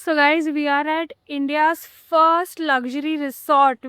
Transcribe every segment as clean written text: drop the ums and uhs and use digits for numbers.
So guys, we are at India's first luxury resort.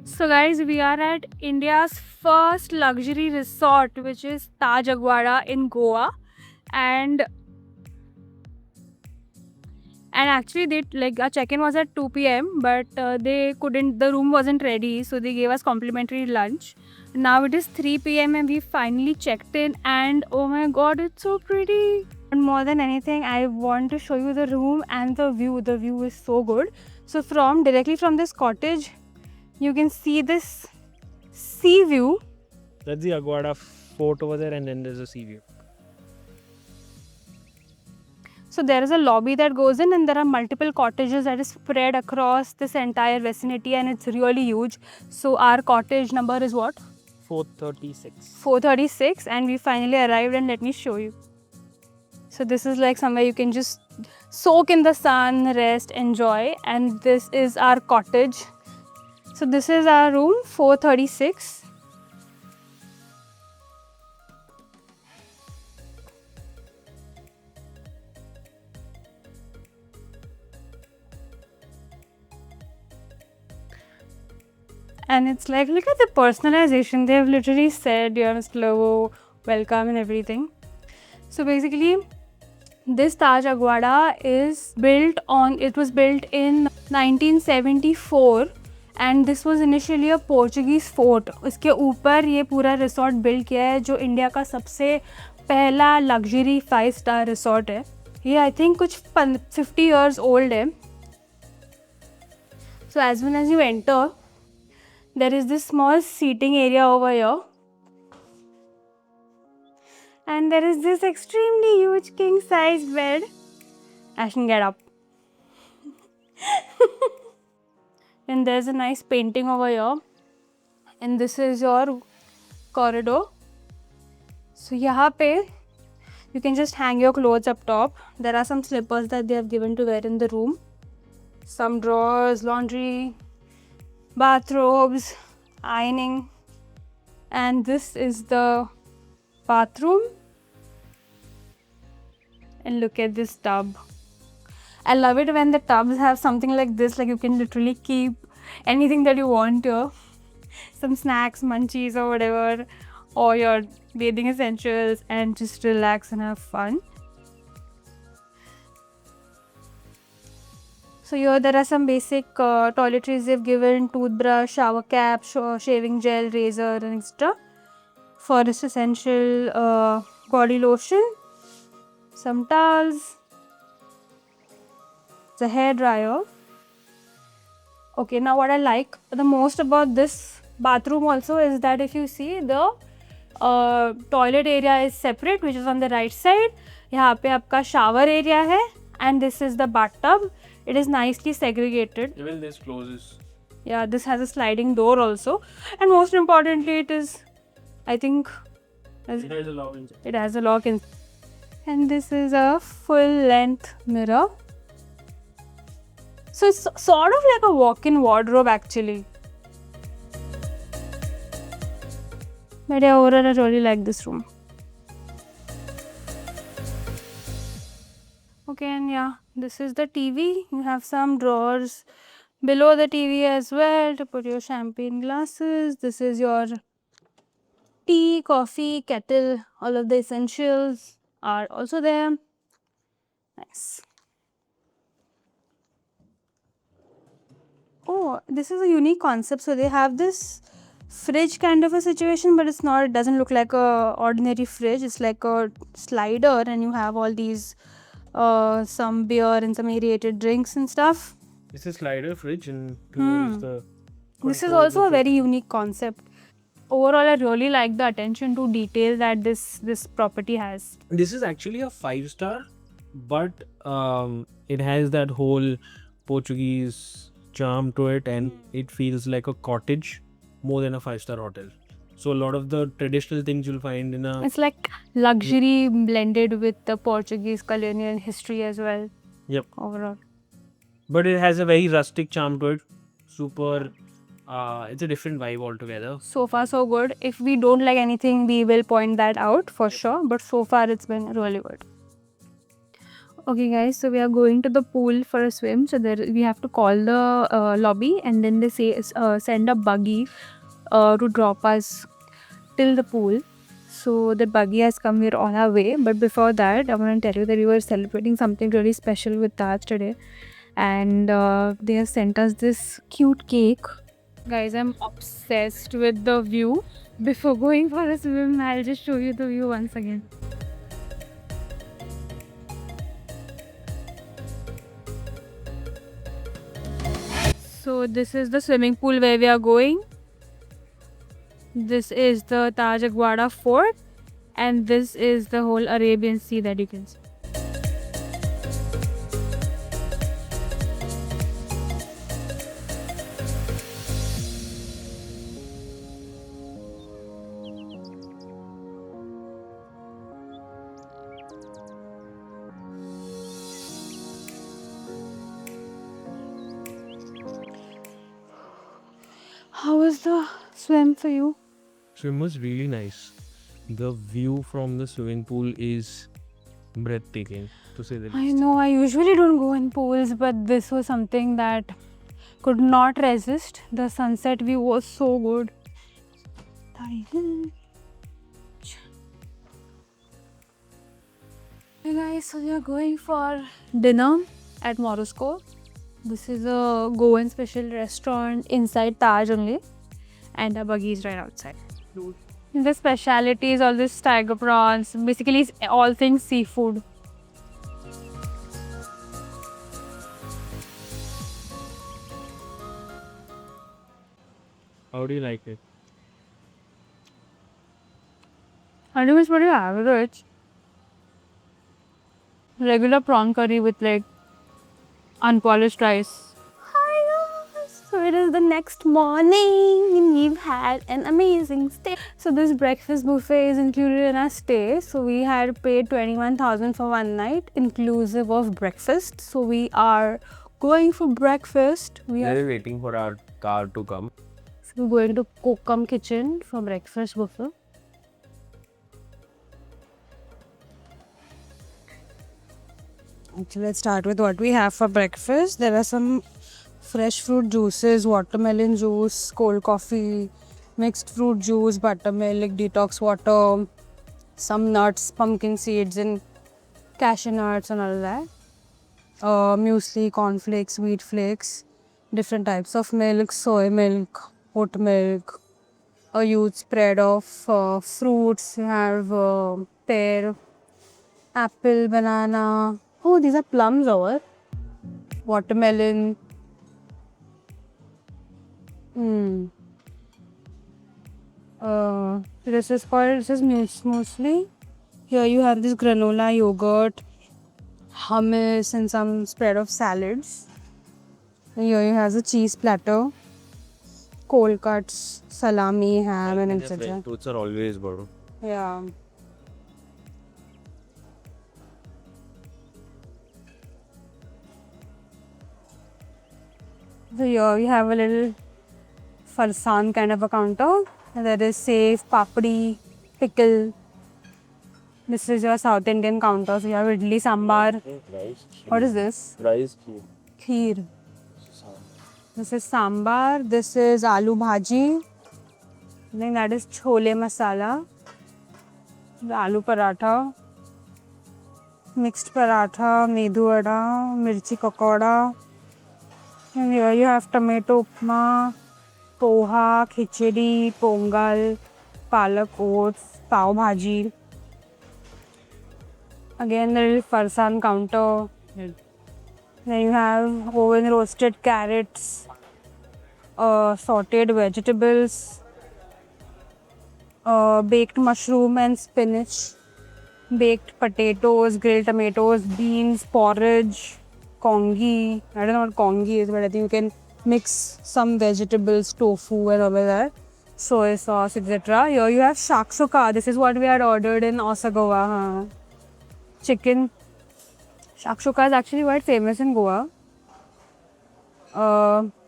So guys, we are at India's first luxury resort, which is Taj Aguada in Goa, and actually they like our check-in was at 2 p.m. but they couldn't. The room wasn't ready, so they gave us complimentary lunch. Now it is 3 p.m. and we finally checked in, and oh my god, it's so pretty. And more than anything, I want to show you the room and the view. The view is so good. So directly from this cottage, you can see this sea view. That's the Aguada fort over there, and then there's a sea view. So there is a lobby that goes in, and there are multiple cottages that is spread across this entire vicinity, and it's really huge. So our cottage number is what? 436. 436, and we finally arrived, and let me show you. So this is like somewhere you can just soak in the sun, rest, enjoy, and this is our cottage. So this is our room 436. And it's like, look at the personalization. They've literally said, "Dear Mr. Lovo, welcome," and everything. So basically, this Taj Aguada it was built in 1974, and this was initially a Portuguese fort. इसके ऊपर ये पूरा resort built किया है, जो India का सबसे पहला luxury 5-star resort है. ये I think कुछ 50 years old है. So as soon as you enter, there is this small seating area over here, and there is this extremely huge king size bed. Ashton, get up. And there's a nice painting over here, and this is your corridor. So यहाँ पे you can just hang your clothes up top. There are some slippers that they have given to wear in the room, some drawers, laundry, bathrobes, ironing, and this is the bathroom. And look at this tub. I love it when the tubs have something like this, like you can literally keep anything that you want here, some snacks, munchies or whatever, or your bathing essentials, and just relax and have fun. So here there are some basic toiletries they've given: toothbrush, shower cap, shaving gel, razor, and etc. Forest essential body lotion, some towels, the hair dryer. Okay, now what I like the most about this bathroom also is that if you see, the toilet area is separate, which is on the right side. यहाँ पे आपका shower area है, and this is the bathtub. It is nicely segregated. Even this closes. Yeah, this has a sliding door also, and most importantly, it is, I think, It has a lock inside. it has a lock in. And this is a full-length mirror. So it's sort of like a walk-in wardrobe actually. But yeah, overall I really like this room. Okay, and yeah, this is the TV. You have some drawers below the TV as well to put your champagne glasses. This is your tea, coffee, kettle. All of the essentials are also there. Nice. Oh, this is a unique concept. So they have this fridge kind of a situation, but it's not. It doesn't look like a ordinary fridge. It's like a slider, and you have all these some beer and some aerated drinks and stuff. It's a slider fridge and the This is also a very unique concept. Overall, I really like the attention to detail that this property has. This is actually a 5-star, but it has that whole Portuguese charm to it, and it feels like a cottage more than a 5-star hotel. So a lot of the traditional things you'll find in a It's like luxury blended with the Portuguese colonial history as well. Yep. Overall. But it has a very rustic charm to it. Super. It's a different vibe altogether. So far, so good. If we don't like anything, we will point that out for sure. But so far, it's been really good. Okay, guys. So we are going to the pool for a swim. So there we have to call the lobby, and then they say send a buggy to drop us till the pool. So the buggy has come. We're on our way. But before that, I want to tell you that we were celebrating something really special with Taj today, and they have sent us this cute cake. Guys, I'm obsessed with the view. Before going for a swim, I'll just show you the view once again. So this is the swimming pool where we are going. This is the Taj Aguada Fort, and this is the whole Arabian Sea that you can see. How was the swim for you? Swim was really nice. The view from the swimming pool is breathtaking, to say the least. I know I usually don't go in pools, but this was something that could not resist. The sunset view was so good. Hey guys, so we are going for dinner at Morosco. This is a Goan special restaurant inside Taj only, and the buggy is right outside. The speciality is all this tiger prawns. Basically, it's all things seafood. How do you like it? I think it's pretty average. Regular prawn curry with like unpolished rice. Hi guys! So it is the next morning and we've had an amazing stay. So this breakfast buffet is included in our stay. So we had paid 21,000 for one night inclusive of breakfast. So we are going for breakfast. We are waiting for our car to come. so we're going to Kokam Kitchen for breakfast buffet. Okay, let's start with what we have for breakfast. There are some fresh fruit juices, watermelon juice, cold coffee, mixed fruit juice, buttermilk, detox water, some nuts, pumpkin seeds and cashew nuts and all of that. Muesli, cornflakes, wheat flakes, different types of milk, soy milk, oat milk, a huge spread of fruits. You have pear, apple, banana. Oh, these are plums over. Watermelon. This is muesli. Here you have this granola yogurt, hummus and some spread of salads. And here you have the cheese platter, cold cuts, salami, ham and etc. Fruits are always good. Yeah. So here we have a little farsan kind of a counter. And there is safe, papdi, pickle. This is your South Indian counter. So you have idli, sambar. What is this? Rice. Kheer. This is sambar. This is aloo bhaji. I think that is chole masala. The aloo paratha. Mixed paratha, medu vada, mirchi pakoda. And here you have tomato upma, poha, khichdi, pongal, palak oats, pav bhaji. Again, the little farsan counter. Then you have oven roasted carrots, sauteed vegetables, baked mushroom and spinach, baked potatoes, grilled tomatoes, beans, porridge, congee. I don't know what congee is, but I think you can mix some vegetables, tofu and all of that, soy sauce, etc. Here you have shakshuka. This is what we had ordered in Osaka. Huh? Chicken. Shakshuka is actually quite famous in Goa.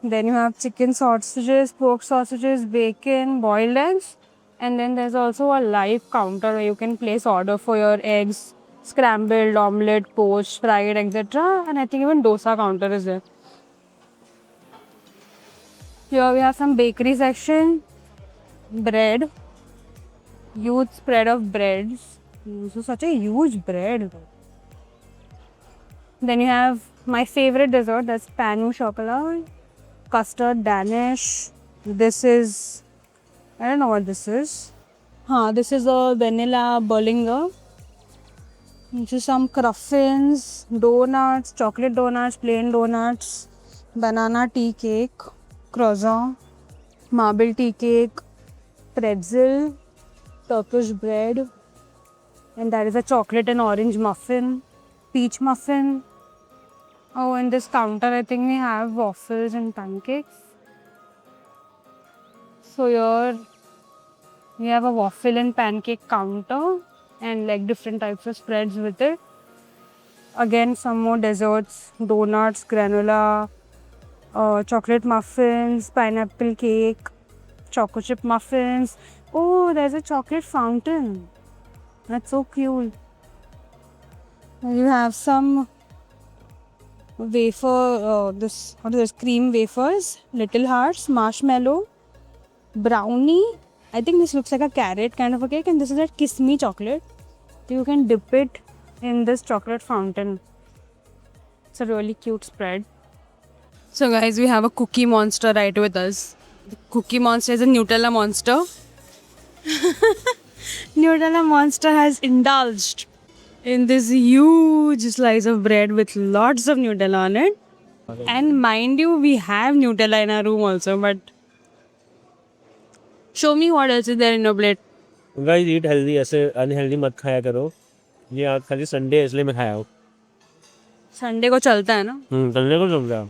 Then you have chicken sausages, pork sausages, bacon, boiled eggs. And then there's also a live counter where you can place order for your eggs, scrambled, omelette, poached, fried, etc. And I think even dosa counter is there. Here we have some bakery section, bread, huge spread of breads. This is such a huge bread. Then you have my favorite dessert, that's panu chocolat, custard Danish. This is, I don't know what this is. This is a vanilla Berlinger. This is some cruffins, donuts, chocolate donuts, plain donuts, banana tea cake, croissant, marble tea cake, pretzel, Turkish bread, and that is a chocolate and orange muffin, peach muffin. Oh, in this counter, I think we have waffles and pancakes. So here we have a waffle and pancake counter and like different types of spreads with it. Again, some more desserts, donuts, granola, chocolate muffins, pineapple cake, choco chip muffins. Oh, there's a chocolate fountain. That's so cute. You have some wafer, what is this? Cream wafers, little hearts, marshmallow, brownie. I think this looks like a carrot kind of a cake, and this is that Kiss Me chocolate. You can dip it in this chocolate fountain. It's a really cute spread. So guys, we have a cookie monster right with us. The cookie monster is a Nutella monster. Nutella monster has indulged in this huge slice of bread with lots of Nutella on it. And mind you, we have Nutella in our room also, but show me what else is there in your plate. Guys, eat healthy. ऐसे unhealthy मत खाया करो. ये आज खाली Sunday है इसलिए मैं खाया हूँ. संडे को चलता है ना. संडे को चल रहा.